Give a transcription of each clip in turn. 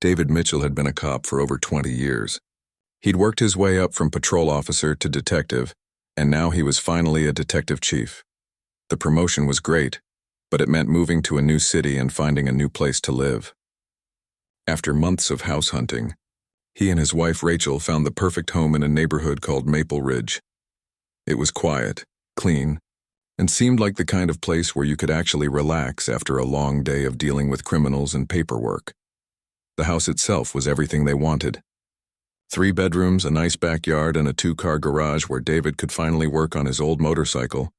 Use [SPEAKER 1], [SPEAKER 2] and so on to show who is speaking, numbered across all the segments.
[SPEAKER 1] David Mitchell had been a cop for over 20 years. He'd worked his way up from patrol officer to detective, and now he was finally a detective chief. The promotion was great, but it meant moving to a new city and finding a new place to live. After months of house hunting, he and his wife Rachel found the perfect home in a neighborhood called Maple Ridge. It was quiet, clean, and seemed like the kind of place where you could actually relax after a long day of dealing with criminals and paperwork. The house itself was everything they wanted. 3 bedrooms, a nice backyard, and a 2-car garage where David could finally work on his old motorcycle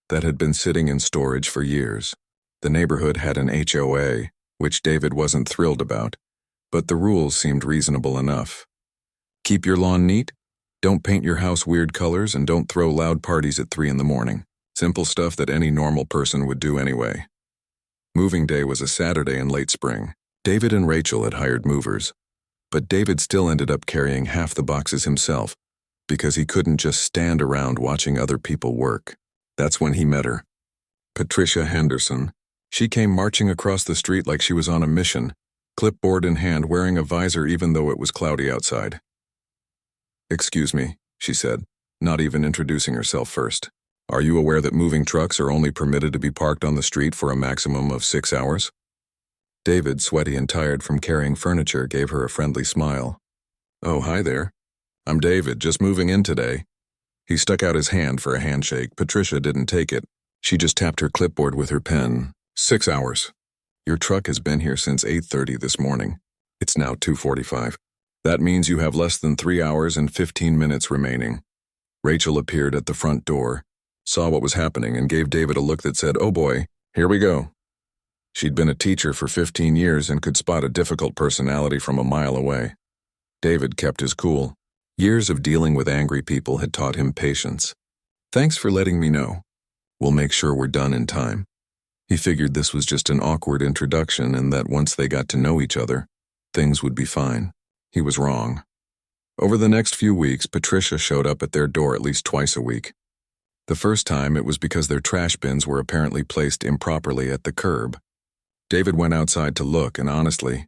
[SPEAKER 1] that had been sitting in storage for years. The neighborhood had an HOA, which David wasn't thrilled about, but the rules seemed reasonable enough. Keep your lawn neat, don't paint your house weird colors, and don't throw loud parties at 3 in the morning. Simple stuff that any normal person would do anyway. Moving day was a Saturday in late spring. David and Rachel had hired movers, but David still ended up carrying half the boxes himself because he couldn't just stand around watching other people work. That's when he met her. Patricia Henderson. She came marching across the street like she was on a mission, clipboard in hand, wearing a visor even though it was cloudy outside. "Excuse me," she said, not even introducing herself first. "Are you aware that moving trucks are only permitted to be parked on the street for a maximum of 6 hours? David, sweaty and tired from carrying furniture, gave her a friendly smile. "Oh, hi there. I'm David, just moving in today." He stuck out his hand for a handshake. Patricia didn't take it. She just tapped her clipboard with her pen. 6 hours. Your truck has been here since 8:30 this morning. It's now 2:45. That means you have less than 3 hours and 15 minutes remaining." Rachel appeared at the front door, saw what was happening, and gave David a look that said, "Oh boy, here we go." She'd been a teacher for 15 years and could spot a difficult personality from a mile away. David kept his cool. Years of dealing with angry people had taught him patience. "Thanks for letting me know. We'll make sure we're done in time." He figured this was just an awkward introduction and that once they got to know each other, things would be fine. He was wrong. Over the next few weeks, Patricia showed up at their door at least twice a week. The first time, it was because their trash bins were apparently placed improperly at the curb. David went outside to look, and honestly,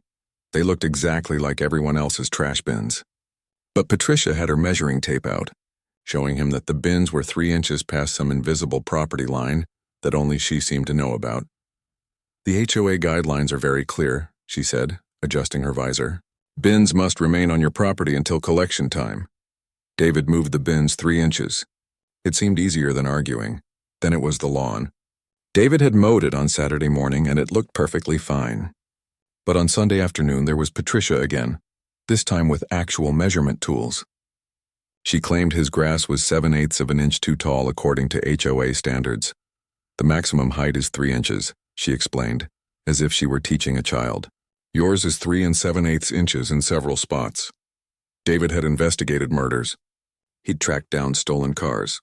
[SPEAKER 1] they looked exactly like everyone else's trash bins. But Patricia had her measuring tape out, showing him that the bins were 3 inches past some invisible property line that only she seemed to know about. "The HOA guidelines are very clear," she said, adjusting her visor. "Bins must remain on your property until collection time." David moved the bins 3 inches. It seemed easier than arguing. Then it was the lawn. David had mowed it on Saturday morning, and it looked perfectly fine. But on Sunday afternoon, there was Patricia again, this time with actual measurement tools. She claimed his grass was 7/8 of an inch too tall according to HOA standards. "The maximum height is 3 inches, she explained, as if she were teaching a child. "Yours is 3 7/8 inches in several spots." David had investigated murders. He'd tracked down stolen cars.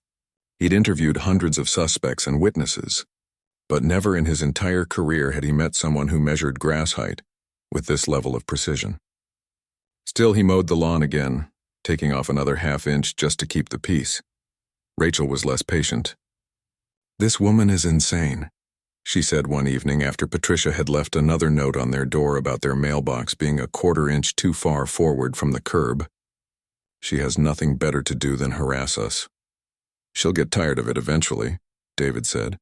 [SPEAKER 1] He'd interviewed hundreds of suspects and witnesses. But never in his entire career had he met someone who measured grass height with this level of precision. Still, he mowed the lawn again, taking off another ½ inch just to keep the peace. Rachel was less patient. "This woman is insane," she said one evening after Patricia had left another note on their door about their mailbox being a 1/4 inch too far forward from the curb. "She has nothing better to do than harass us." "She'll get tired of it eventually," David said.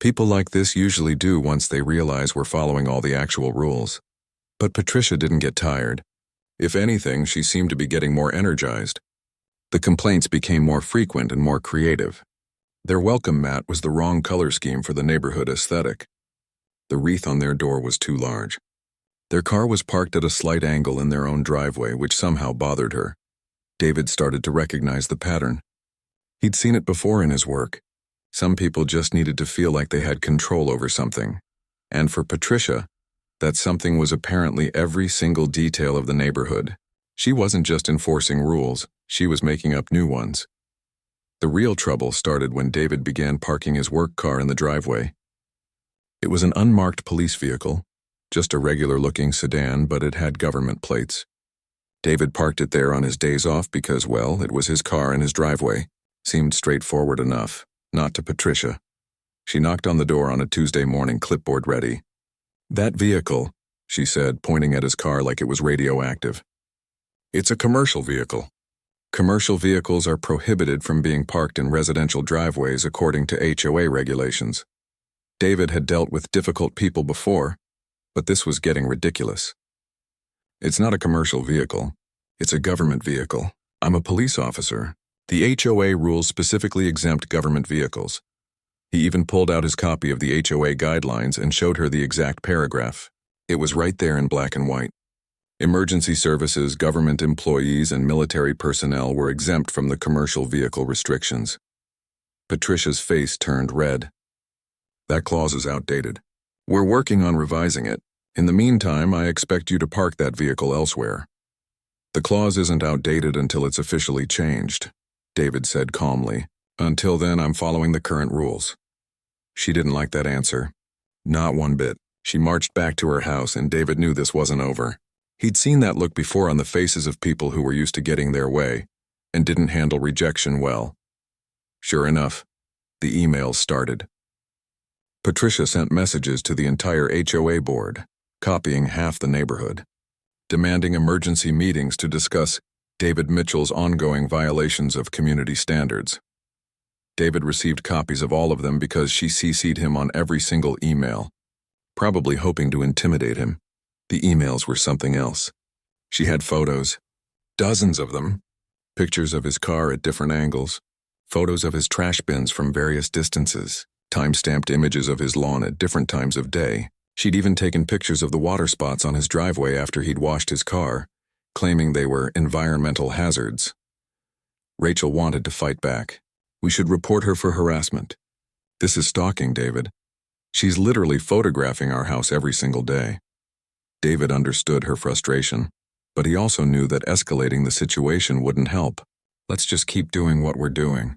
[SPEAKER 1] "People like this usually do once they realize we're following all the actual rules." But Patricia didn't get tired. If anything, she seemed to be getting more energized. The complaints became more frequent and more creative. Their welcome mat was the wrong color scheme for the neighborhood aesthetic. The wreath on their door was too large. Their car was parked at a slight angle in their own driveway, which somehow bothered her. David started to recognize the pattern. He'd seen it before in his work. Some people just needed to feel like they had control over something. And for Patricia, that something was apparently every single detail of the neighborhood. She wasn't just enforcing rules, she was making up new ones. The real trouble started when David began parking his work car in the driveway. It was an unmarked police vehicle, just a regular-looking sedan, but it had government plates. David parked it there on his days off because, well, it was his car in his driveway. Seemed straightforward enough. Not to Patricia. She knocked on the door on a Tuesday morning, clipboard ready. That vehicle, she said, pointing at his car like it was radioactive. It's a commercial vehicle. Commercial vehicles are prohibited from being parked in residential driveways according to HOA regulations. David had dealt with difficult people before, but this was getting ridiculous. It's not a commercial vehicle. It's a government vehicle. I'm a police officer. The HOA rules specifically exempt government vehicles. He even pulled out his copy of the HOA guidelines and showed her the exact paragraph. It was right there in black and white. Emergency services, government employees, and military personnel were exempt from the commercial vehicle restrictions. Patricia's face turned red. That clause is outdated. We're working on revising it. In the meantime, I expect you to park that vehicle elsewhere. The clause isn't outdated until it's officially changed, David said calmly. Until then, I'm following the current rules. She didn't like that answer. Not one bit. She marched back to her house, and David knew this wasn't over. He'd seen that look before on the faces of people who were used to getting their way and didn't handle rejection well. Sure enough, the emails started. Patricia sent messages to the entire HOA board, copying half the neighborhood, demanding emergency meetings to discuss David Mitchell's ongoing violations of community standards. David received copies of all of them because she CC'd him on every single email, probably hoping to intimidate him. The emails were something else. She had photos, dozens of them, pictures of his car at different angles, photos of his trash bins from various distances, time-stamped images of his lawn at different times of day. She'd even taken pictures of the water spots on his driveway after he'd washed his car, claiming they were environmental hazards. Rachel wanted to fight back. We should report her for harassment. This is stalking, David. She's literally photographing our house every single day. David understood her frustration, but he also knew that escalating the situation wouldn't help. Let's just keep doing what we're doing.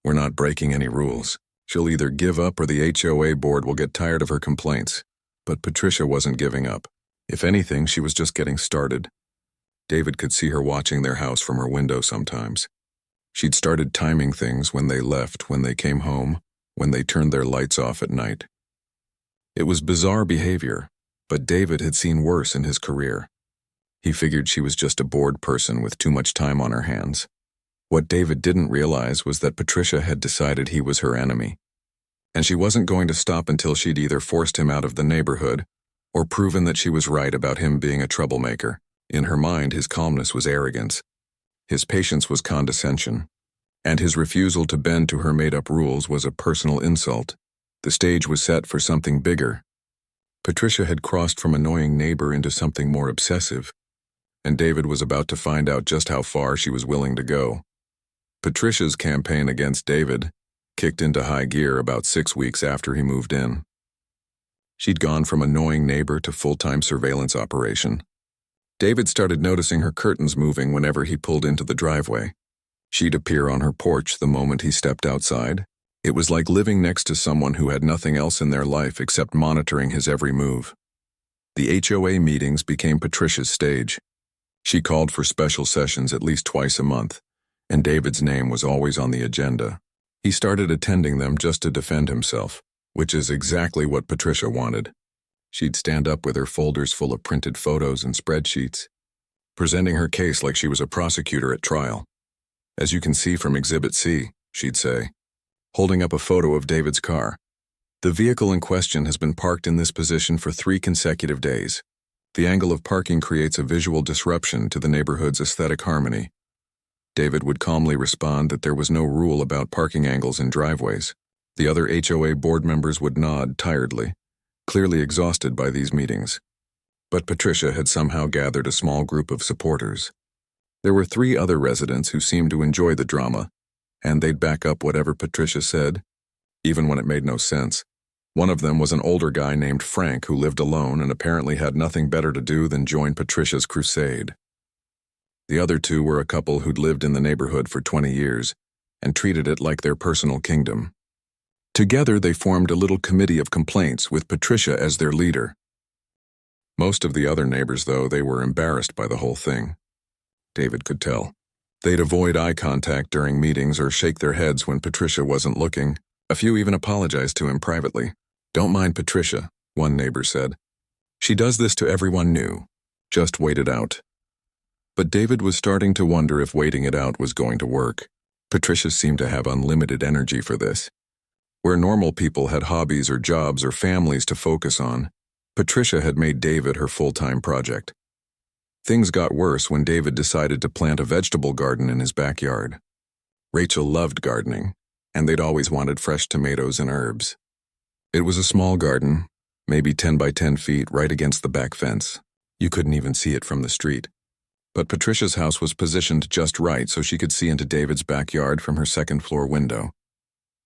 [SPEAKER 1] We're not breaking any rules. She'll either give up or the HOA board will get tired of her complaints. But Patricia wasn't giving up. If anything, she was just getting started. David could see her watching their house from her window sometimes. She'd started timing things when they left, when they came home, when they turned their lights off at night. It was bizarre behavior, but David had seen worse in his career. He figured she was just a bored person with too much time on her hands. What David didn't realize was that Patricia had decided he was her enemy, and she wasn't going to stop until she'd either forced him out of the neighborhood or proven that she was right about him being a troublemaker. In her mind, his calmness was arrogance. His patience was condescension, and his refusal to bend to her made-up rules was a personal insult. The stage was set for something bigger. Patricia had crossed from annoying neighbor into something more obsessive, and David was about to find out just how far she was willing to go. Patricia's campaign against David kicked into high gear about 6 weeks after he moved in. She'd gone from annoying neighbor to full-time surveillance operation. David started noticing her curtains moving whenever he pulled into the driveway. She'd appear on her porch the moment he stepped outside. It was like living next to someone who had nothing else in their life except monitoring his every move. The HOA meetings became Patricia's stage. She called for special sessions at least twice a month, and David's name was always on the agenda. He started attending them just to defend himself, which is exactly what Patricia wanted. She'd stand up with her folders full of printed photos and spreadsheets, presenting her case like she was a prosecutor at trial. As you can see from Exhibit C, she'd say, holding up a photo of David's car. The vehicle in question has been parked in this position for 3 consecutive days. The angle of parking creates a visual disruption to the neighborhood's aesthetic harmony. David would calmly respond that there was no rule about parking angles in driveways. The other HOA board members would nod tiredly, clearly exhausted by these meetings. But Patricia had somehow gathered a small group of supporters. There were 3 other residents who seemed to enjoy the drama, and they'd back up whatever Patricia said, even when it made no sense. One of them was an older guy named Frank who lived alone and apparently had nothing better to do than join Patricia's crusade. The other 2 were a couple who'd lived in the neighborhood for 20 years and treated it like their personal kingdom. Together, they formed a little committee of complaints with Patricia as their leader. Most of the other neighbors, though, they were embarrassed by the whole thing. David could tell. They'd avoid eye contact during meetings or shake their heads when Patricia wasn't looking. A few even apologized to him privately. "Don't mind Patricia," one neighbor said. She does this to everyone new. Just wait it out. But David was starting to wonder if waiting it out was going to work. Patricia seemed to have unlimited energy for this. Where normal people had hobbies or jobs or families to focus on, Patricia had made David her full-time project. Things got worse when David decided to plant a vegetable garden in his backyard. Rachel loved gardening, and they'd always wanted fresh tomatoes and herbs. It was a small garden, maybe 10 by 10 feet, right against the back fence. You couldn't even see it from the street. But Patricia's house was positioned just right so she could see into David's backyard from her second-floor window.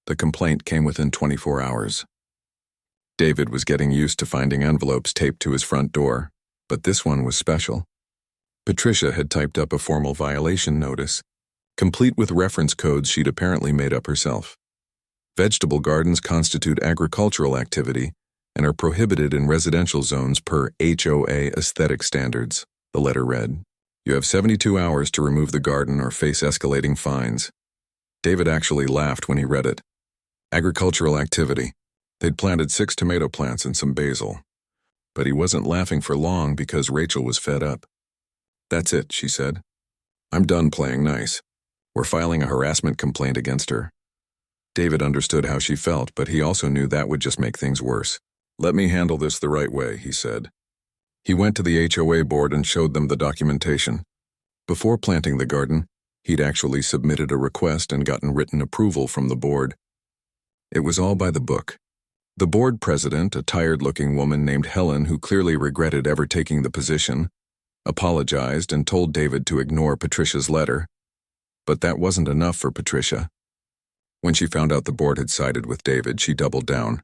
[SPEAKER 1] The complaint came within 24 hours. David was getting used to finding envelopes taped to his front door, but this one was special. Patricia had typed up a formal violation notice, complete with reference codes she'd apparently made up herself. Vegetable gardens constitute agricultural activity and are prohibited in residential zones per HOA aesthetic standards, the letter read. You have 72 hours to remove the garden or face escalating fines. David actually laughed when he read it. Agricultural activity. They'd planted 6 tomato plants and some basil. But he wasn't laughing for long because Rachel was fed up. That's it, she said. I'm done playing nice. We're filing a harassment complaint against her. David understood how she felt, but he also knew that would just make things worse. Let me handle this the right way, he said. He went to the HOA board and showed them the documentation. Before planting the garden, he'd actually submitted a request and gotten written approval from the board. It was all by the book. The board president, a tired-looking woman named Helen who clearly regretted ever taking the position, apologized and told David to ignore Patricia's letter. But that wasn't enough for Patricia. When she found out the board had sided with David, she doubled down.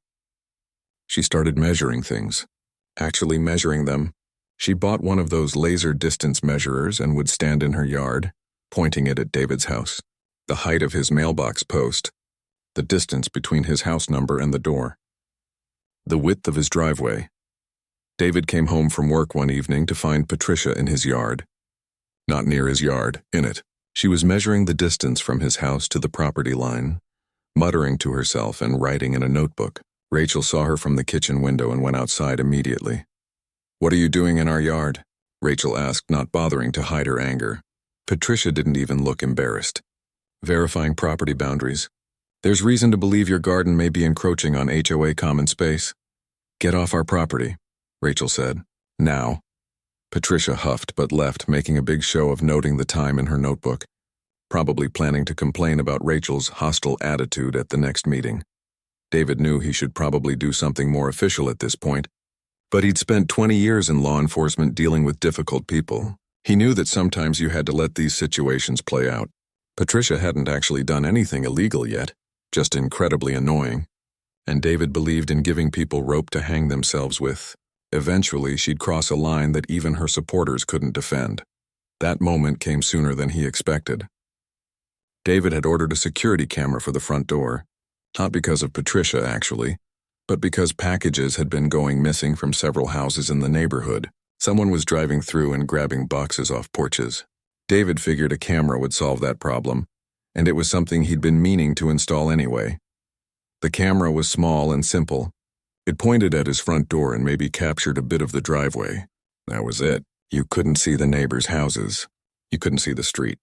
[SPEAKER 1] She started measuring things. Actually measuring them. She bought one of those laser distance measurers and would stand in her yard, pointing it at David's house, the height of his mailbox post, the distance between his house number and the door, the width of his driveway. David came home from work one evening to find Patricia in his yard. Not near his yard, in it. She was measuring the distance from his house to the property line, muttering to herself and writing in a notebook. Rachel saw her from the kitchen window and went outside immediately. What are you doing in our yard? Rachel asked, not bothering to hide her anger. Patricia didn't even look embarrassed. Verifying property boundaries. There's reason to believe your garden may be encroaching on HOA common space. Get off our property, Rachel said. Now. Patricia huffed but left, making a big show of noting the time in her notebook, probably planning to complain about Rachel's hostile attitude at the next meeting. David knew he should probably do something more official at this point, but he'd spent 20 years in law enforcement dealing with difficult people. He knew that sometimes you had to let these situations play out. Patricia hadn't actually done anything illegal yet, just incredibly annoying, and David believed in giving people rope to hang themselves with. Eventually, she'd cross a line that even her supporters couldn't defend. That moment came sooner than he expected. David had ordered a security camera for the front door. Not because of Patricia, actually, but because packages had been going missing from several houses in the neighborhood. Someone was driving through and grabbing boxes off porches. David figured a camera would solve that problem, and it was something he'd been meaning to install anyway. The camera was small and simple. It pointed at his front door and maybe captured a bit of the driveway. That was it. You couldn't see the neighbors' houses. You couldn't see the street.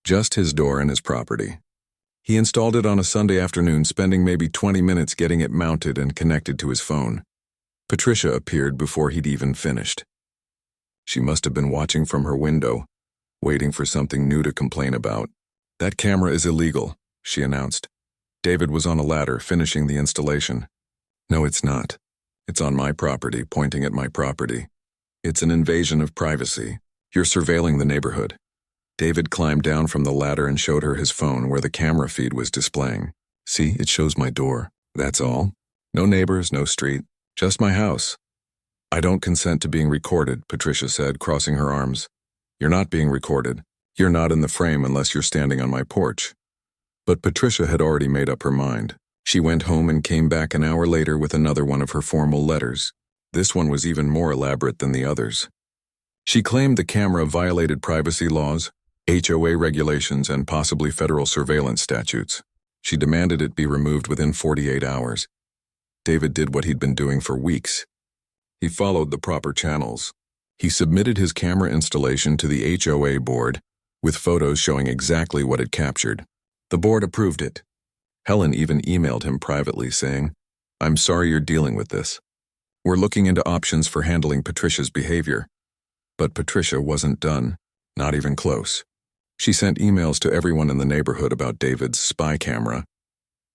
[SPEAKER 1] Just his door and his property. He installed it on a Sunday afternoon, spending maybe 20 minutes getting it mounted and connected to his phone. Patricia appeared before he'd even finished. She must have been watching from her window, waiting for something new to complain about. That camera is illegal, she announced. David was on a ladder, finishing the installation. No, it's not. It's on my property, pointing at my property. It's an invasion of privacy. You're surveilling the neighborhood. David climbed down from the ladder and showed her his phone where the camera feed was displaying. See, it shows my door. That's all. No neighbors, no street. Just my house. I don't consent to being recorded, Patricia said, crossing her arms. You're not being recorded. You're not in the frame unless you're standing on my porch. But Patricia had already made up her mind. She went home and came back an hour later with another one of her formal letters. This one was even more elaborate than the others. She claimed the camera violated privacy laws, HOA regulations, and possibly federal surveillance statutes. She demanded it be removed within 48 hours. David did what he'd been doing for weeks. He followed the proper channels. He submitted his camera installation to the HOA board, with photos showing exactly what it captured. The board approved it. Helen even emailed him privately saying, "I'm sorry you're dealing with this. We're looking into options for handling Patricia's behavior." But Patricia wasn't done, not even close. She sent emails to everyone in the neighborhood about David's spy camera.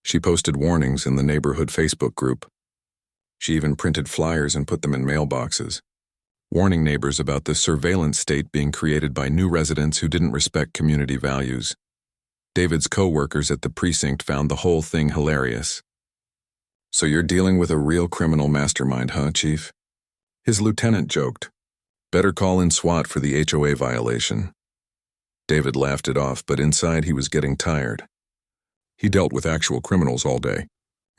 [SPEAKER 1] She posted warnings in the neighborhood Facebook group. She even printed flyers and put them in mailboxes, warning neighbors about the surveillance state being created by new residents who didn't respect community values. David's co-workers at the precinct found the whole thing hilarious. "So you're dealing with a real criminal mastermind, huh, Chief?" His lieutenant joked. "Better call in SWAT for the HOA violation." David laughed it off, but inside he was getting tired. He dealt with actual criminals all day.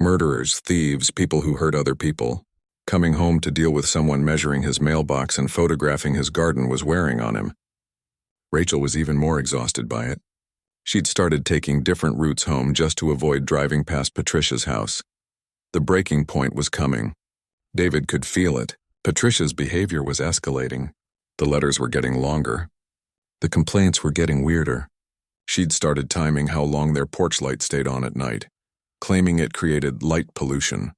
[SPEAKER 1] Murderers, thieves, people who hurt other people. Coming home to deal with someone measuring his mailbox and photographing his garden was wearing on him. Rachel was even more exhausted by it. She'd started taking different routes home just to avoid driving past Patricia's house. The breaking point was coming. David could feel it. Patricia's behavior was escalating. The letters were getting longer. The complaints were getting weirder. She'd started timing how long their porch light stayed on at night, claiming it created light pollution.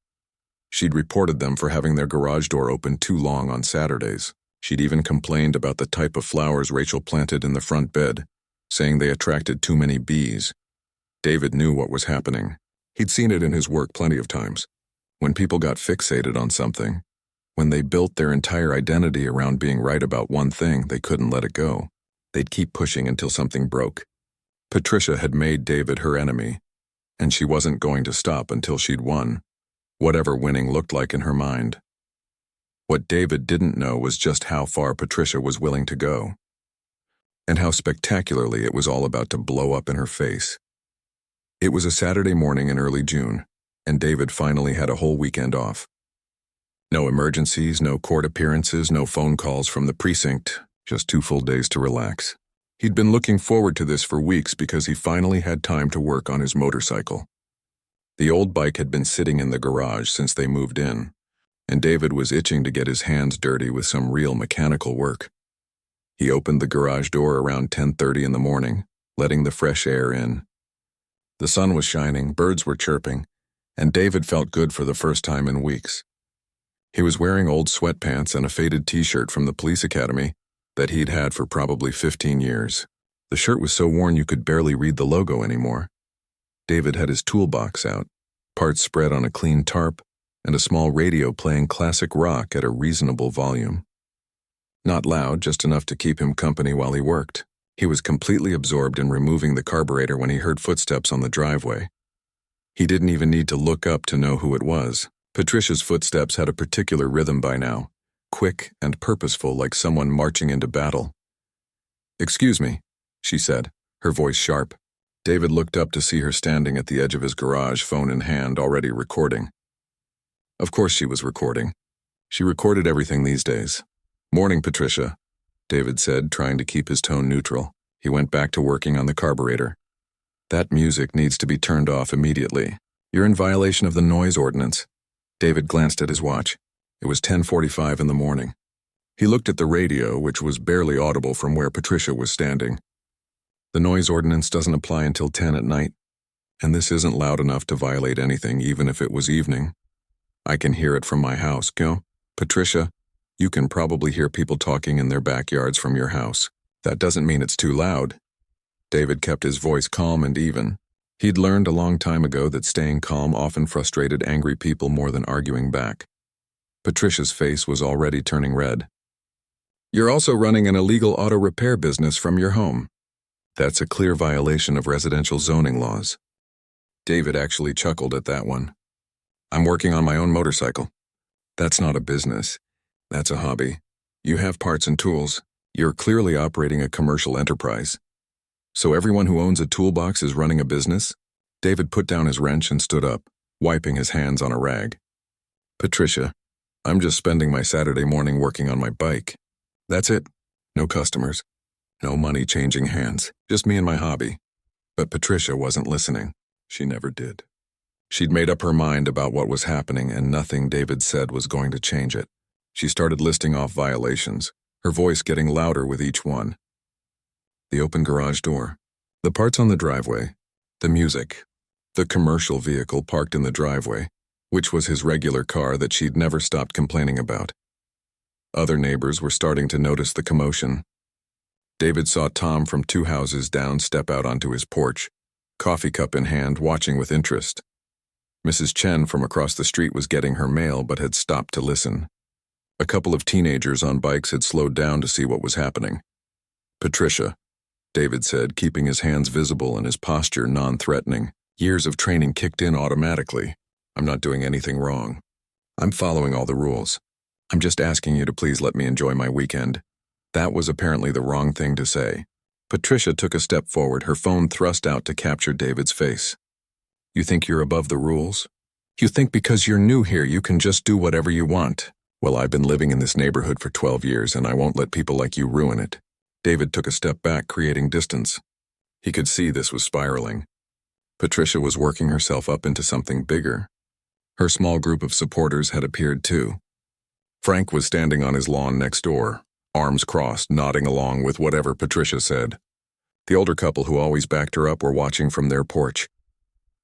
[SPEAKER 1] She'd reported them for having their garage door open too long on Saturdays. She'd even complained about the type of flowers Rachel planted in the front bed, saying they attracted too many bees. David knew what was happening. He'd seen it in his work plenty of times. When people got fixated on something, when they built their entire identity around being right about one thing, they couldn't let it go. They'd keep pushing until something broke. Patricia had made David her enemy, and she wasn't going to stop until she'd won, whatever winning looked like in her mind. What David didn't know was just how far Patricia was willing to go, and how spectacularly it was all about to blow up in her face. It was a Saturday morning in early June, and David finally had a whole weekend off. No emergencies, no court appearances, no phone calls from the precinct, just 2 full days to relax. He'd been looking forward to this for weeks because he finally had time to work on his motorcycle. The old bike had been sitting in the garage since they moved in, and David was itching to get his hands dirty with some real mechanical work. He opened the garage door around 10:30 in the morning, letting the fresh air in. The sun was shining, birds were chirping, and David felt good for the first time in weeks. He was wearing old sweatpants and a faded t-shirt from the police academy that he'd had for probably 15 years. The shirt was so worn you could barely read the logo anymore. David had his toolbox out, parts spread on a clean tarp, and a small radio playing classic rock at a reasonable volume. Not loud, just enough to keep him company while he worked. He was completely absorbed in removing the carburetor when he heard footsteps on the driveway. He didn't even need to look up to know who it was. Patricia's footsteps had a particular rhythm by now, quick and purposeful, like someone marching into battle. "Excuse me," she said, her voice sharp. David looked up to see her standing at the edge of his garage, phone in hand, already recording. Of course she was recording. She recorded everything these days. "Morning, Patricia," David said, trying to keep his tone neutral. He went back to working on the carburetor. "That music needs to be turned off immediately. You're in violation of the noise ordinance." David glanced at his watch. It was 10:45 in the morning. He looked at the radio, which was barely audible from where Patricia was standing. "The noise ordinance doesn't apply until 10 at night, and this isn't loud enough to violate anything, even if it was evening. I can hear it from my house, go? Patricia, you can probably hear people talking in their backyards from your house. That doesn't mean it's too loud." David kept his voice calm and even. He'd learned a long time ago that staying calm often frustrated angry people more than arguing back. Patricia's face was already turning red. "You're also running an illegal auto repair business from your home. That's a clear violation of residential zoning laws." David actually chuckled at that one. "I'm working on my own motorcycle. That's not a business. That's a hobby. You have parts and tools. You're clearly operating a commercial enterprise. So everyone who owns a toolbox is running a business?" David put down his wrench and stood up, wiping his hands on a rag. "Patricia, I'm just spending my Saturday morning working on my bike. That's it. No customers. No money changing hands. Just me and my hobby." But Patricia wasn't listening. She never did. She'd made up her mind about what was happening, and nothing David said was going to change it. She started listing off violations, her voice getting louder with each one. The open garage door, the parts on the driveway, the music, the commercial vehicle parked in the driveway, which was his regular car that she'd never stopped complaining about. Other neighbors were starting to notice the commotion. David saw Tom from 2 houses down step out onto his porch, coffee cup in hand, watching with interest. Mrs. Chen from across the street was getting her mail but had stopped to listen. A couple of teenagers on bikes had slowed down to see what was happening. "Patricia," David said, keeping his hands visible and his posture non-threatening. Years of training kicked in automatically. "I'm not doing anything wrong. I'm following all the rules. I'm just asking you to please let me enjoy my weekend." That was apparently the wrong thing to say. Patricia took a step forward, her phone thrust out to capture David's face. "You think you're above the rules? You think because you're new here you can just do whatever you want? Well, I've been living in this neighborhood for 12 years and I won't let people like you ruin it." David took a step back, creating distance. He could see this was spiraling. Patricia was working herself up into something bigger. Her small group of supporters had appeared too. Frank was standing on his lawn next door, arms crossed, nodding along with whatever Patricia said. The older couple who always backed her up were watching from their porch.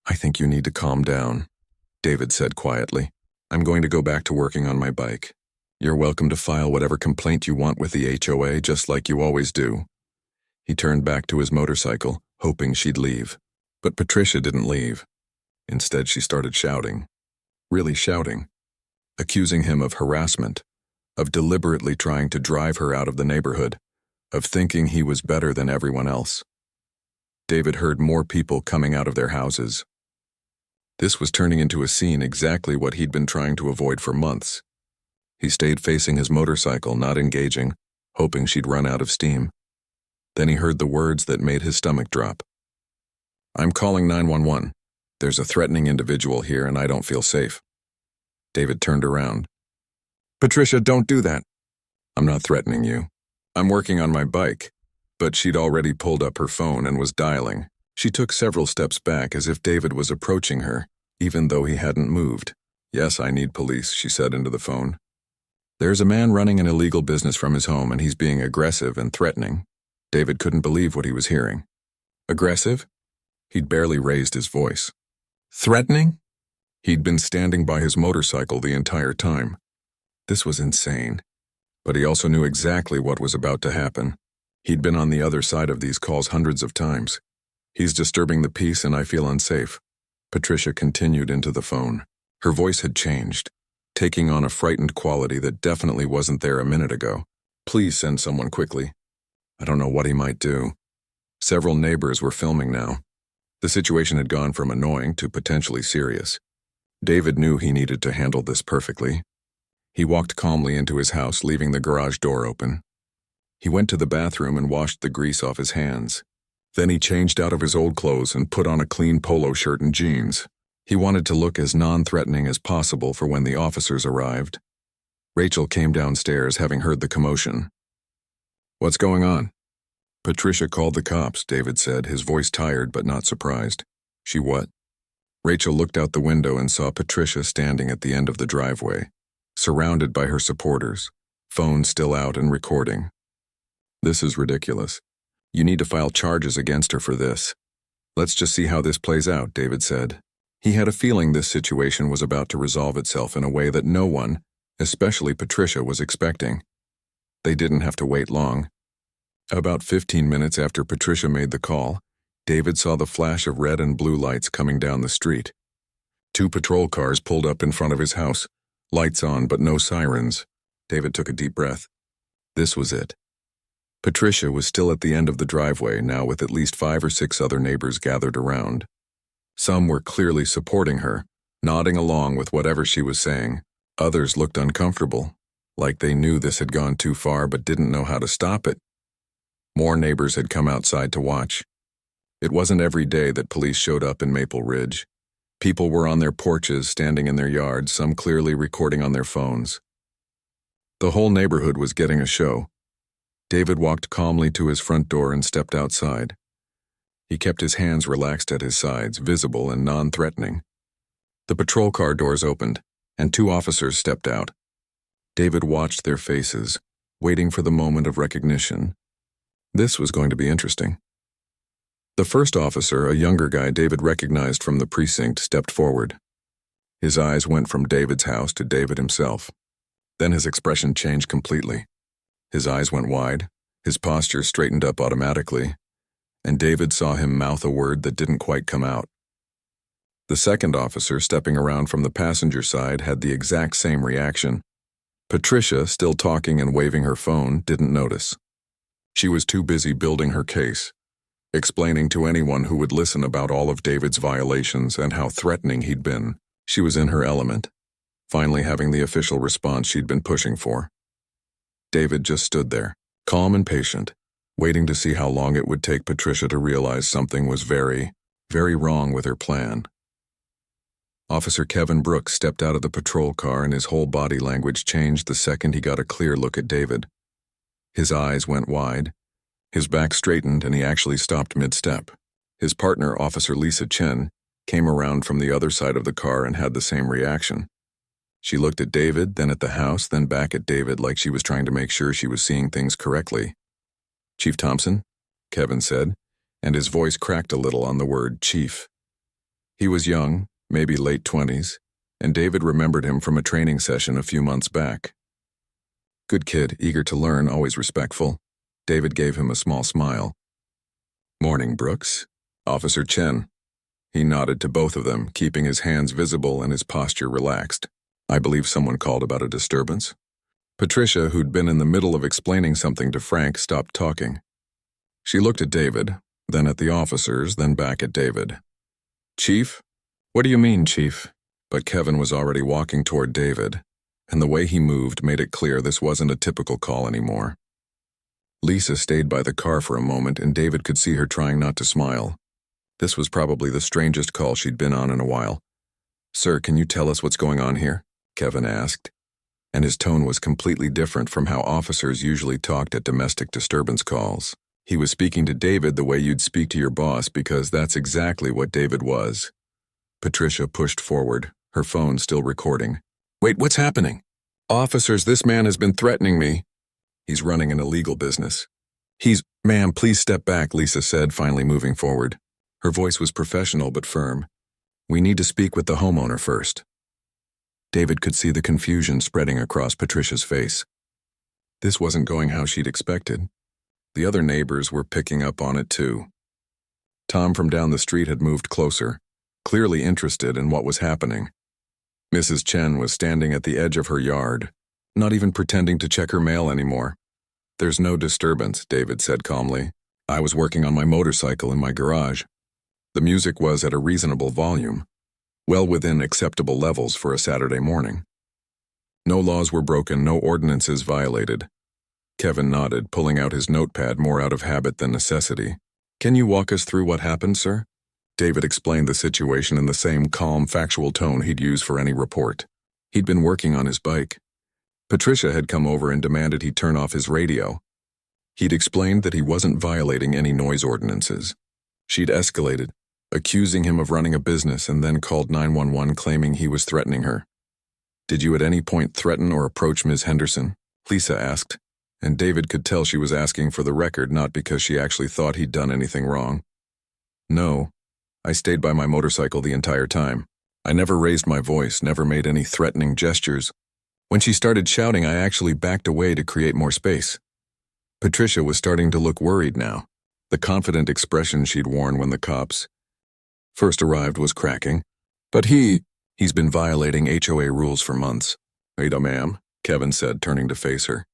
[SPEAKER 1] "I think you need to calm down," David said quietly. "I'm going to go back to working on my bike. You're welcome to file whatever complaint you want with the HOA, just like you always do." He turned back to his motorcycle, hoping she'd leave. But Patricia didn't leave. Instead, she started shouting. Really shouting. Accusing him of harassment, of deliberately trying to drive her out of the neighborhood, of thinking he was better than everyone else. David heard more people coming out of their houses. This was turning into a scene exactly what he'd been trying to avoid for months. He stayed facing his motorcycle, not engaging, hoping she'd run out of steam. Then he heard the words that made his stomach drop. "I'm calling 911. There's a threatening individual here and I don't feel safe." David turned around. "Patricia, don't do that." "I'm not threatening you. I'm working on my bike." But she'd already pulled up her phone and was dialing. She took several steps back as if David was approaching her, even though he hadn't moved. "Yes, I need police," she said into the phone. "There's a man running an illegal business from his home and he's being aggressive and threatening." David couldn't believe what he was hearing. Aggressive? He'd barely raised his voice. Threatening? He'd been standing by his motorcycle the entire time. This was insane. But he also knew exactly what was about to happen. He'd been on the other side of these calls hundreds of times. "He's disturbing the peace and I feel unsafe." Patricia continued into the phone. Her voice had changed, taking on a frightened quality that definitely wasn't there a minute ago. "Please send someone quickly. I don't know what he might do." Several neighbors were filming now. The situation had gone from annoying to potentially serious. David knew he needed to handle this perfectly. He walked calmly into his house, leaving the garage door open. He went to the bathroom and washed the grease off his hands. Then he changed out of his old clothes and put on a clean polo shirt and jeans. He wanted to look as non-threatening as possible for when the officers arrived. Rachel came downstairs, having heard the commotion. "What's going on?" "Patricia called the cops," David said, his voice tired but not surprised. "She what?" Rachel looked out the window and saw Patricia standing at the end of the driveway, surrounded by her supporters, phone still out and recording. "This is ridiculous. You need to file charges against her for this." "Let's just see how this plays out," David said. He had a feeling this situation was about to resolve itself in a way that no one, especially Patricia, was expecting. They didn't have to wait long. About 15 minutes after Patricia made the call, David saw the flash of red and blue lights coming down the street. 2 patrol cars pulled up in front of his house, lights on but no sirens. David took a deep breath. This was it. Patricia was still at the end of the driveway, now with at least 5 or 6 other neighbors gathered around. Some were clearly supporting her, nodding along with whatever she was saying. Others looked uncomfortable, like they knew this had gone too far but didn't know how to stop it. More neighbors had come outside to watch. It wasn't every day that police showed up in Maple Ridge. People were on their porches, standing in their yards, some clearly recording on their phones. The whole neighborhood was getting a show. David walked calmly to his front door and stepped outside. He kept his hands relaxed at his sides, visible and non-threatening. The patrol car doors opened, and 2 officers stepped out. David watched their faces, waiting for the moment of recognition. This was going to be interesting. The first officer, a younger guy David recognized from the precinct, stepped forward. His eyes went from David's house to David himself. Then his expression changed completely. His eyes went wide, his posture straightened up automatically, and David saw him mouth a word that didn't quite come out. The second officer, stepping around from the passenger side, had the exact same reaction. Patricia, still talking and waving her phone, didn't notice. She was too busy building her case, explaining to anyone who would listen about all of David's violations and how threatening he'd been. She was in her element, finally having the official response she'd been pushing for. David just stood there, calm and patient, waiting to see how long it would take Patricia to realize something was very, very wrong with her plan. Officer Kevin Brooks stepped out of the patrol car and his whole body language changed the second he got a clear look at David. His eyes went wide, his back straightened, and he actually stopped mid-step. His partner, Officer Lisa Chen, came around from the other side of the car and had the same reaction. She looked at David, then at the house, then back at David like she was trying to make sure she was seeing things correctly. "Chief Thompson," Kevin said, and his voice cracked a little on the word chief. He was young, maybe late 20s, and David remembered him from a training session a few months back. Good kid, eager to learn, always respectful. David gave him a small smile. "Morning, Brooks." "Officer Chen." He nodded to both of them, keeping his hands visible and his posture relaxed. "I believe someone called about a disturbance." Patricia, who'd been in the middle of explaining something to Frank, stopped talking. She looked at David, then at the officers, then back at David. "Chief?" "What do you mean, Chief?" But Kevin was already walking toward David, and the way he moved made it clear this wasn't a typical call anymore. Lisa stayed by the car for a moment, and David could see her trying not to smile. This was probably the strangest call she'd been on in a while. "Sir, can you tell us what's going on here?" Kevin asked, and his tone was completely different from how officers usually talked at domestic disturbance calls. He was speaking to David the way you'd speak to your boss, because that's exactly what David was. Patricia pushed forward, her phone still recording. "Wait, what's happening?" "Officers, this man has been threatening me. He's running an illegal business." "Ma'am, please step back," Lisa said, finally moving forward. Her voice was professional but firm. "We need to speak with the homeowner first." David could see the confusion spreading across Patricia's face. This wasn't going how she'd expected. The other neighbors were picking up on it too. Tom from down the street had moved closer, clearly interested in what was happening. Mrs. Chen was standing at the edge of her yard, not even pretending to check her mail anymore. "There's no disturbance," David said calmly. "I was working on my motorcycle in my garage." The music was at a reasonable volume, well within acceptable levels for a Saturday morning. No laws were broken, no ordinances violated. Kevin nodded, pulling out his notepad more out of habit than necessity. "Can you walk us through what happened, sir?" David explained the situation in the same calm, factual tone he'd use for any report. He'd been working on his bike. Patricia had come over and demanded he turn off his radio. He'd explained that he wasn't violating any noise ordinances. She'd escalated, accusing him of running a business, and then called 911 claiming he was threatening her. "Did you at any point threaten or approach Ms. Henderson?" Lisa asked, and David could tell she was asking for the record, not because she actually thought he'd done anything wrong. "No. I stayed by my motorcycle the entire time. I never raised my voice, never made any threatening gestures. When she started shouting, I actually backed away to create more space." Patricia was starting to look worried now. The confident expression she'd worn when the cops first arrived was cracking. "But he's been violating HOA rules for months." "Ada, ma'am," Kevin said, turning to face her.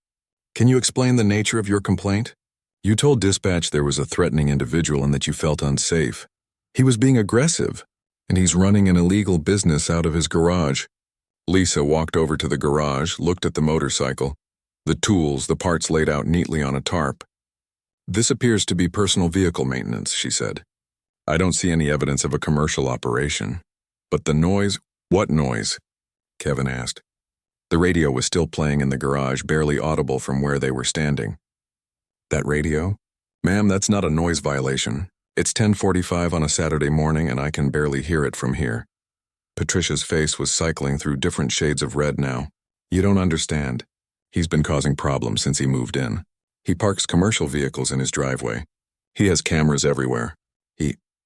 [SPEAKER 1] "Can you explain the nature of your complaint? You told dispatch there was a threatening individual and that you felt unsafe. He was being aggressive, and he's running an illegal business out of his garage." Lisa walked over to the garage, looked at the motorcycle, the tools, the parts laid out neatly on a tarp. "This appears to be personal vehicle maintenance," she said. "I don't see any evidence of a commercial operation. But the noise—" "What noise?" Kevin asked. The radio was still playing in the garage, barely audible from where they were standing. "That radio? Ma'am, that's not a noise violation. It's 10:45 on a Saturday morning and I can barely hear it from here." Patricia's face was cycling through different shades of red now. "You don't understand. He's been causing problems since he moved in. He parks commercial vehicles in his driveway. He has cameras everywhere.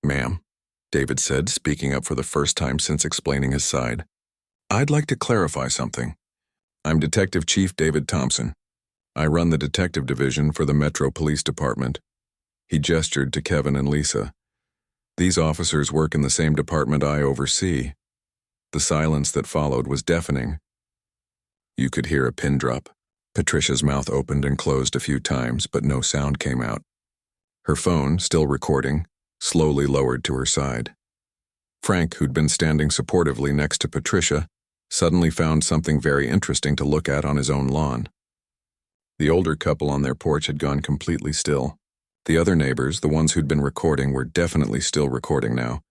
[SPEAKER 1] Ma'am, David said, speaking up for the first time since explaining his side. I'd like to clarify something. I'm Detective Chief David Thompson. I run the detective division for the Metro Police Department. He gestured to Kevin and Lisa. These officers work in the same department I oversee. The silence that followed was deafening. You could hear a pin drop. Patricia's mouth opened and closed a few times, but no sound came out. Her phone, still recording, slowly lowered to her side. Frank, who'd been standing supportively next to Patricia, suddenly found something very interesting to look at on his own lawn. The older couple on their porch had gone completely still. The other neighbors, the ones who'd been recording, were definitely still recording now,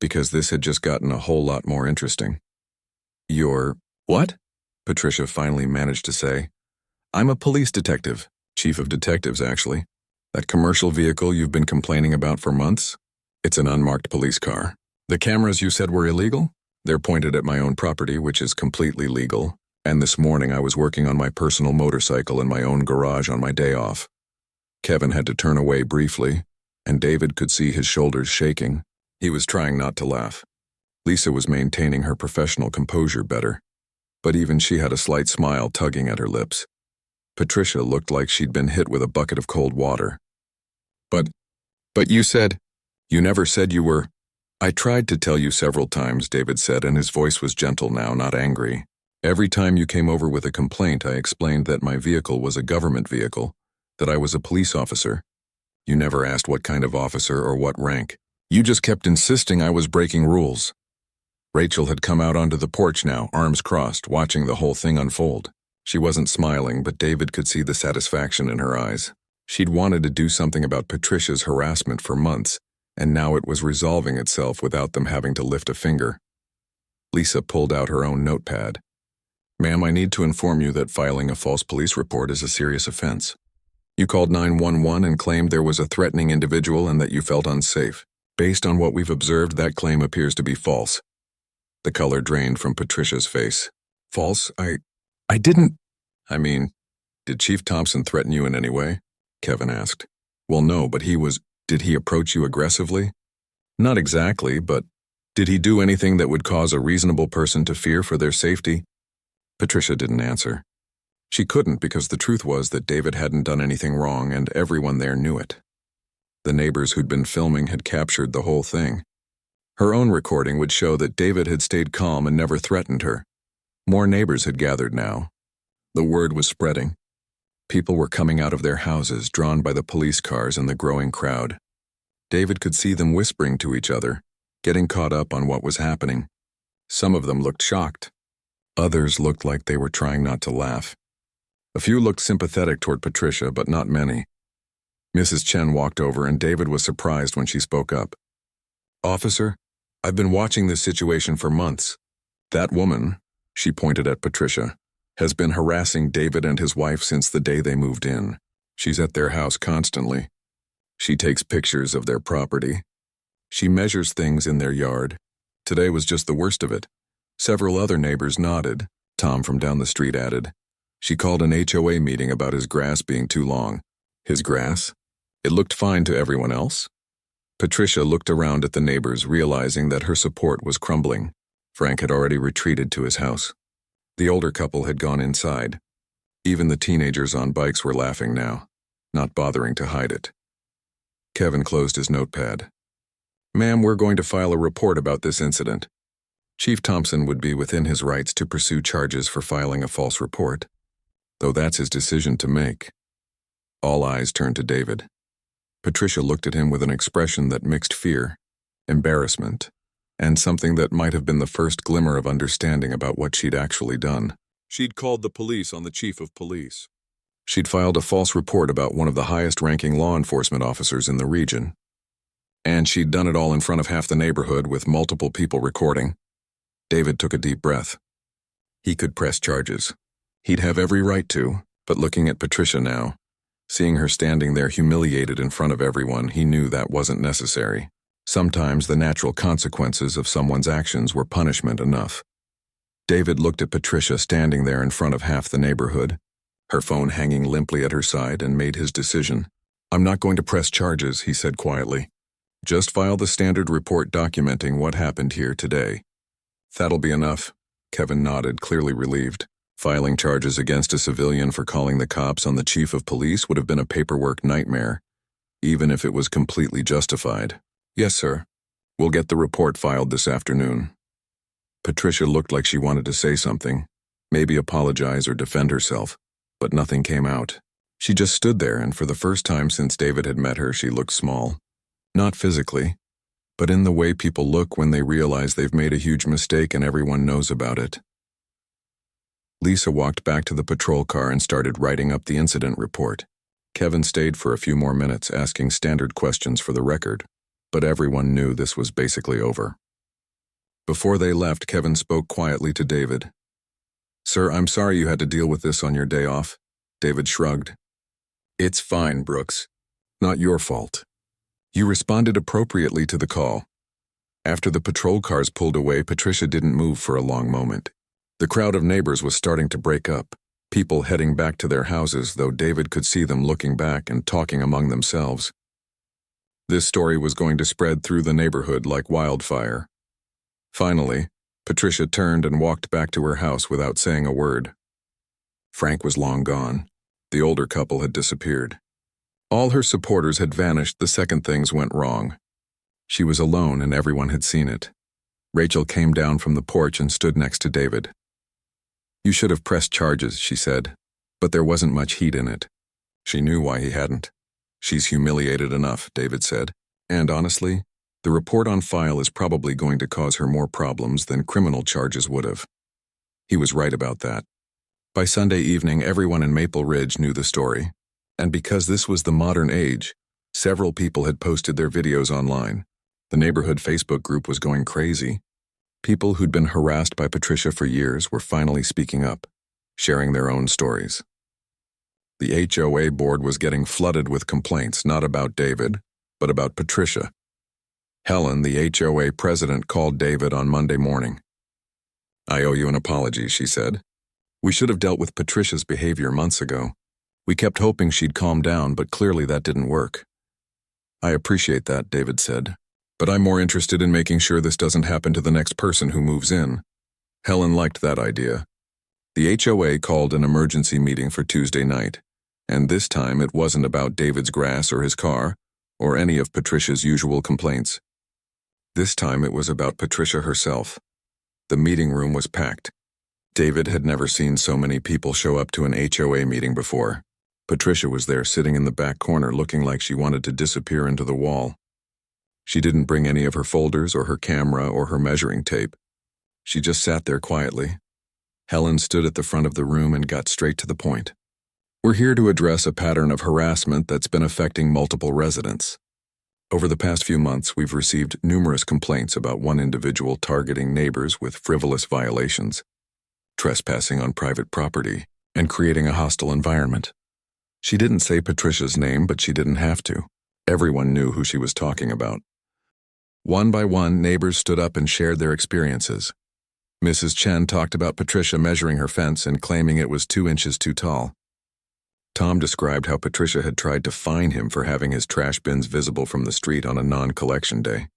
[SPEAKER 1] because this had just gotten a whole lot more interesting. You're... What? Patricia finally managed to say. I'm a police detective. Chief of detectives, actually. That commercial vehicle you've been complaining about for months? It's an unmarked police car. The cameras you said were illegal? They're pointed at my own property, which is completely legal. And this morning I was working on my personal motorcycle in my own garage on my day off. Kevin had to turn away briefly, and David could see his shoulders shaking. He was trying not to laugh. Lisa was maintaining her professional composure better, but even she had a slight smile tugging at her lips. Patricia looked like she'd been hit with a bucket of cold water. But you said... You never said you were... I tried to tell you several times, David said, and his voice was gentle now, not angry. Every time you came over with a complaint, I explained that my vehicle was a government vehicle, that I was a police officer. You never asked what kind of officer or what rank. You just kept insisting I was breaking rules. Rachel had come out onto the porch now, arms crossed, watching the whole thing unfold. She wasn't smiling, but David could see the satisfaction in her eyes. She'd wanted to do something about Patricia's harassment for months, and now it was resolving itself without them having to lift a finger. Lisa pulled out her own notepad. Ma'am, I need to inform you that filing a false police report is a serious offense. You called 911 and claimed there was a threatening individual and that you felt unsafe. Based on what we've observed, that claim appears to be false. The color drained from Patricia's face. False? I didn't... I mean, did Chief Thompson threaten you in any way? Kevin asked. Well, no, but did he approach you aggressively? Not exactly, but did he do anything that would cause a reasonable person to fear for their safety? Patricia didn't answer. She couldn't because the truth was that David hadn't done anything wrong and everyone there knew it. The neighbors who'd been filming had captured the whole thing. Her own recording would show that David had stayed calm and never threatened her. More neighbors had gathered now. The word was spreading. People were coming out of their houses, drawn by the police cars and the growing crowd. David could see them whispering to each other, getting caught up on what was happening. Some of them looked shocked. Others looked like they were trying not to laugh. A few looked sympathetic toward Patricia, but not many. Mrs. Chen walked over, and David was surprised when she spoke up. Officer, I've been watching this situation for months. That woman, she pointed at Patricia, has been harassing David and his wife since the day they moved in. She's at their house constantly. She takes pictures of their property. She measures things in their yard. Today was just the worst of it. Several other neighbors nodded. Tom from down the street added. She called an HOA meeting about his grass being too long. His grass? It looked fine to everyone else? Patricia looked around at the neighbors, realizing that her support was crumbling. Frank had already retreated to his house. The older couple had gone inside. Even the teenagers on bikes were laughing now, not bothering to hide it. Kevin closed his notepad. Ma'am, we're going to file a report about this incident. Chief Thompson would be within his rights to pursue charges for filing a false report, though that's his decision to make. All eyes turned to David. Patricia looked at him with an expression that mixed fear, embarrassment, and something that might have been the first glimmer of understanding about what she'd actually done. She'd called the police on the chief of police. She'd filed a false report about one of the highest-ranking law enforcement officers in the region. And she'd done it all in front of half the neighborhood with multiple people recording. David took a deep breath. He could press charges. He'd have every right to, but looking at Patricia now, seeing her standing there humiliated in front of everyone, he knew that wasn't necessary. Sometimes the natural consequences of someone's actions were punishment enough. David looked at Patricia standing there in front of half the neighborhood, her phone hanging limply at her side, and made his decision. "I'm not going to press charges," he said quietly. "Just file the standard report documenting what happened here today." "That'll be enough," Kevin nodded, clearly relieved. Filing charges against a civilian for calling the cops on the chief of police would have been a paperwork nightmare, even if it was completely justified. "Yes, sir. We'll get the report filed this afternoon." Patricia looked like she wanted to say something, maybe apologize or defend herself, but nothing came out. She just stood there, and for the first time since David had met her, she looked small. Not physically, but in the way people look when they realize they've made a huge mistake and everyone knows about it. Lisa walked back to the patrol car and started writing up the incident report. Kevin stayed for a few more minutes asking standard questions for the record, but everyone knew this was basically over. Before they left, Kevin spoke quietly to David. "Sir, I'm sorry you had to deal with this on your day off." David shrugged. "It's fine, Brooks. Not your fault. You responded appropriately to the call." After the patrol cars pulled away, Patricia didn't move for a long moment. The crowd of neighbors was starting to break up, people heading back to their houses, though David could see them looking back and talking among themselves. This story was going to spread through the neighborhood like wildfire. Finally, Patricia turned and walked back to her house without saying a word. Frank was long gone. The older couple had disappeared. All her supporters had vanished the second things went wrong. She was alone and everyone had seen it. Rachel came down from the porch and stood next to David. "You should have pressed charges," she said, but there wasn't much heat in it. She knew why he hadn't. "She's humiliated enough," David said, "and honestly, the report on file is probably going to cause her more problems than criminal charges would have." He was right about that. By Sunday evening, everyone in Maple Ridge knew the story, and because this was the modern age, several people had posted their videos online. The neighborhood Facebook group was going crazy. People who'd been harassed by Patricia for years were finally speaking up, sharing their own stories. The HOA board was getting flooded with complaints, not about David, but about Patricia. Helen, the HOA president, called David on Monday morning. "I owe you an apology," she said. "We should have dealt with Patricia's behavior months ago. We kept hoping she'd calm down, but clearly that didn't work." "I appreciate that," David said, "but I'm more interested in making sure this doesn't happen to the next person who moves in." Helen liked that idea. The HOA called an emergency meeting for Tuesday night, and this time it wasn't about David's grass or his car, or any of Patricia's usual complaints. This time it was about Patricia herself. The meeting room was packed. David had never seen so many people show up to an HOA meeting before. Patricia was there sitting in the back corner looking like she wanted to disappear into the wall. She didn't bring any of her folders or her camera or her measuring tape. She just sat there quietly. Helen stood at the front of the room and got straight to the point. "We're here to address a pattern of harassment that's been affecting multiple residents. Over the past few months, we've received numerous complaints about one individual targeting neighbors with frivolous violations, trespassing on private property, and creating a hostile environment." She didn't say Patricia's name, but she didn't have to. Everyone knew who she was talking about. One by one, neighbors stood up and shared their experiences. Mrs. Chen talked about Patricia measuring her fence and claiming it was 2 inches too tall. Tom described how Patricia had tried to fine him for having his trash bins visible from the street on a non-collection day.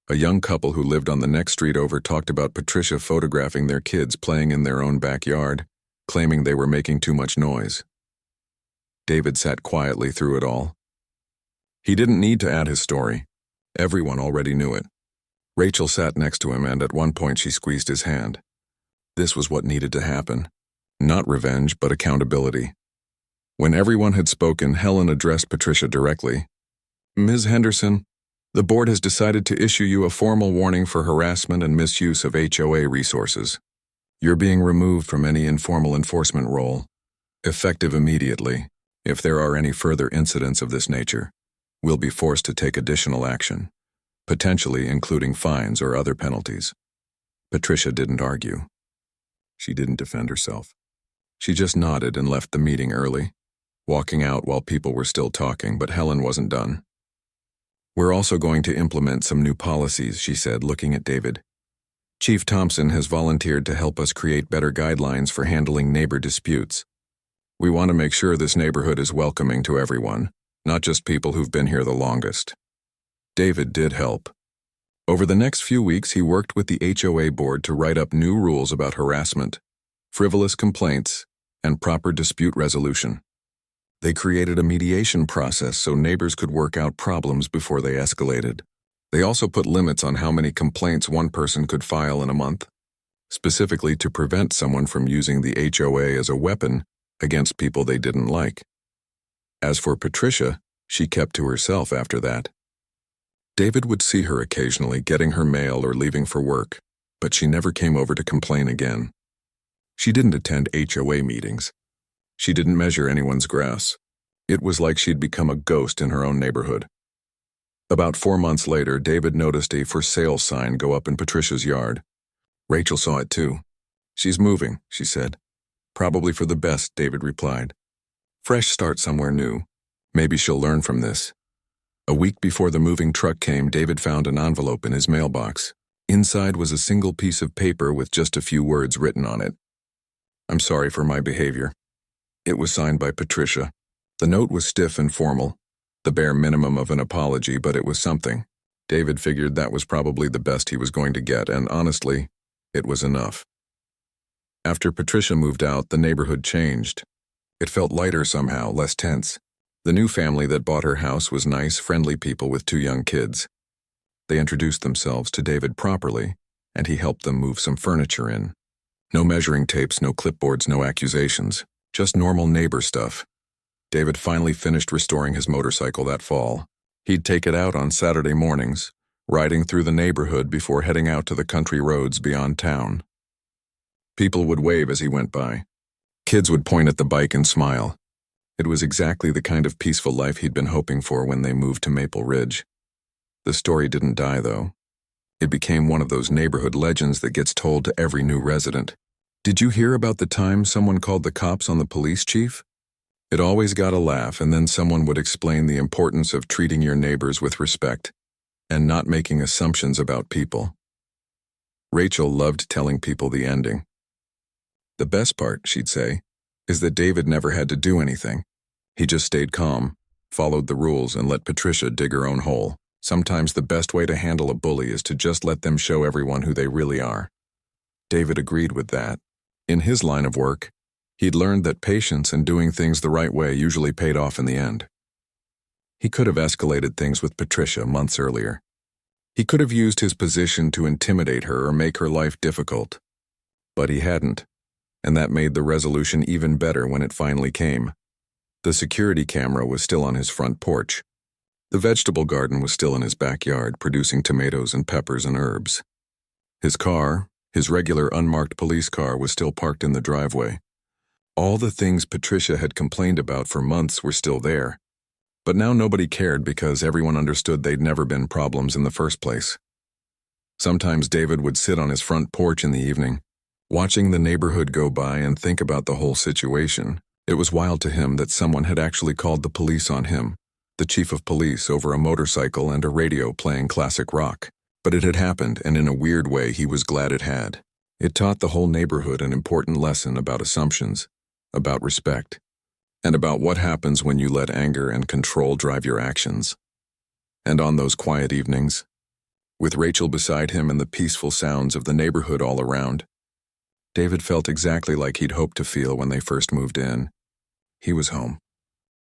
[SPEAKER 1] A young couple who lived on the next street over talked about Patricia photographing their kids playing in their own backyard, claiming they were making too much noise. David sat quietly through it all. He didn't need to add his story. Everyone already knew it. Rachel sat next to him, and at one point she squeezed his hand. This was what needed to happen. Not revenge, but accountability. When everyone had spoken, Helen addressed Patricia directly. "Ms. Henderson, the board has decided to issue you a formal warning for harassment and misuse of HOA resources. You're being removed from any informal enforcement role, effective immediately. If there are any further incidents of this nature, we'll be forced to take additional action, potentially including fines or other penalties." Patricia didn't argue. She didn't defend herself. She just nodded and left the meeting early, walking out while people were still talking, but Helen wasn't done. "We're also going to implement some new policies," she said, looking at David. "Chief Thompson has volunteered to help us create better guidelines for handling neighbor disputes. We want to make sure this neighborhood is welcoming to everyone, not just people who've been here the longest. David did help. Over the next few weeks, he worked with the HOA board to write up new rules about harassment, frivolous complaints, and proper dispute resolution. They created a mediation process so neighbors could work out problems before they escalated. They also put limits on how many complaints one person could file in a month, specifically to prevent someone from using the HOA as a weapon against people they didn't like. As for Patricia, she kept to herself after that. David would see her occasionally getting her mail or leaving for work, but she never came over to complain again. She didn't attend HOA meetings. She didn't measure anyone's grass. It was like she'd become a ghost in her own neighborhood. About 4 months later, David noticed a for sale sign go up in Patricia's yard. Rachel saw it too. "She's moving," she said. "Probably for the best," David replied. "Fresh start somewhere new. Maybe she'll learn from this." A week before the moving truck came, David found an envelope in his mailbox. Inside was a single piece of paper with just a few words written on it. "I'm sorry for my behavior." It was signed by Patricia. The note was stiff and formal, the bare minimum of an apology, but it was something. David figured that was probably the best he was going to get, and honestly, it was enough. After Patricia moved out, the neighborhood changed. It felt lighter somehow, less tense. The new family that bought her house was nice, friendly people with 2 young kids. They introduced themselves to David properly, and he helped them move some furniture in. No measuring tapes, no clipboards, no accusations. Just normal neighbor stuff. David finally finished restoring his motorcycle that fall. He'd take it out on Saturday mornings, riding through the neighborhood before heading out to the country roads beyond town. People would wave as he went by. Kids would point at the bike and smile. It was exactly the kind of peaceful life he'd been hoping for when they moved to Maple Ridge. The story didn't die, though. It became one of those neighborhood legends that gets told to every new resident. Did you hear about the time someone called the cops on the police chief? It always got a laugh, and then someone would explain the importance of treating your neighbors with respect and not making assumptions about people. Rachel loved telling people the ending. "The best part," she'd say, "is that David never had to do anything. He just stayed calm, followed the rules, and let Patricia dig her own hole. Sometimes the best way to handle a bully is to just let them show everyone who they really are." David agreed with that. In his line of work, he'd learned that patience and doing things the right way usually paid off in the end. He could have escalated things with Patricia months earlier. He could have used his position to intimidate her or make her life difficult. But he hadn't, and that made the resolution even better when it finally came. The security camera was still on his front porch. The vegetable garden was still in his backyard, producing tomatoes and peppers and herbs. His car, his regular unmarked police car, was still parked in the driveway. All the things Patricia had complained about for months were still there. But now nobody cared because everyone understood they'd never been problems in the first place. Sometimes David would sit on his front porch in the evening, watching the neighborhood go by and think about the whole situation. It was wild to him that someone had actually called the police on him, the chief of police, over a motorcycle and a radio playing classic rock. But it had happened, and in a weird way he was glad it had. It taught the whole neighborhood an important lesson about assumptions, about respect, and about what happens when you let anger and control drive your actions. And on those quiet evenings, with Rachel beside him and the peaceful sounds of the neighborhood all around, David felt exactly like he'd hoped to feel when they first moved in. He was home.